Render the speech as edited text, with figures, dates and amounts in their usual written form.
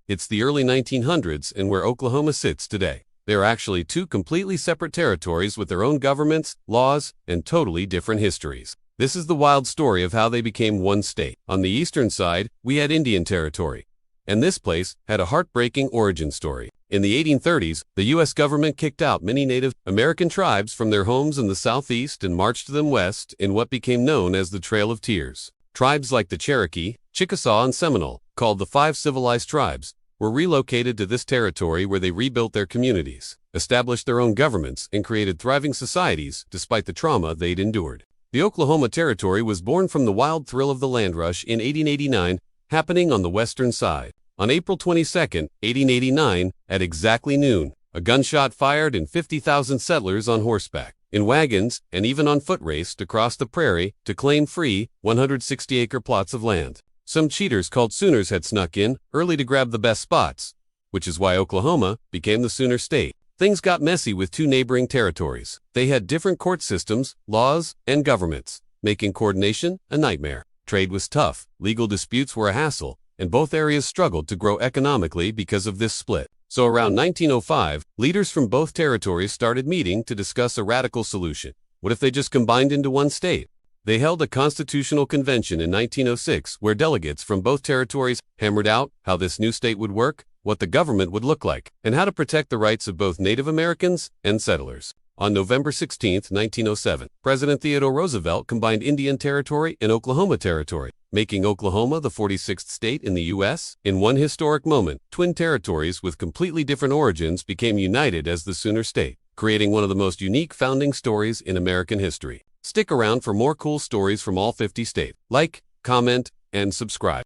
It's the early 1900s and where Oklahoma sits today. They are actually two completely separate territories with their own governments, laws, and totally different histories. This is the wild story of how they became one state. On the eastern side, we had Indian Territory, and this place had a heartbreaking origin story. In the 1830s, the U.S. government kicked out many Native American tribes from their homes in the southeast and marched them west in what became known as the Trail of Tears. Tribes like the Cherokee, Chickasaw, and Seminole, called the Five Civilized Tribes, were relocated to this territory where they rebuilt their communities, established their own governments, and created thriving societies despite the trauma they'd endured. The Oklahoma Territory was born from the wild thrill of the land rush in 1889, happening on the western side. On April 22, 1889, at exactly noon, a gunshot fired and 50,000 settlers on horseback, in wagons, and even on foot raced across the prairie to claim free 160-acre plots of land. Some cheaters called Sooners had snuck in early to grab the best spots, which is why Oklahoma became the Sooner State. Things got messy with two neighboring territories. They had different court systems, laws, and governments, making coordination a nightmare. Trade was tough, legal disputes were a hassle, and both areas struggled to grow economically because of this split. So around 1905, leaders from both territories started meeting to discuss a radical solution. What if they just combined into one state? They held a constitutional convention in 1906 where delegates from both territories hammered out how this new state would work, what the government would look like, and how to protect the rights of both Native Americans and settlers. On November 16, 1907, President Theodore Roosevelt combined Indian Territory and Oklahoma Territory, making Oklahoma the 46th state in the U.S. In one historic moment, twin territories with completely different origins became united as the Sooner State, creating one of the most unique founding stories in American history. Stick around for more cool stories from all 50 states. Like, comment, and subscribe.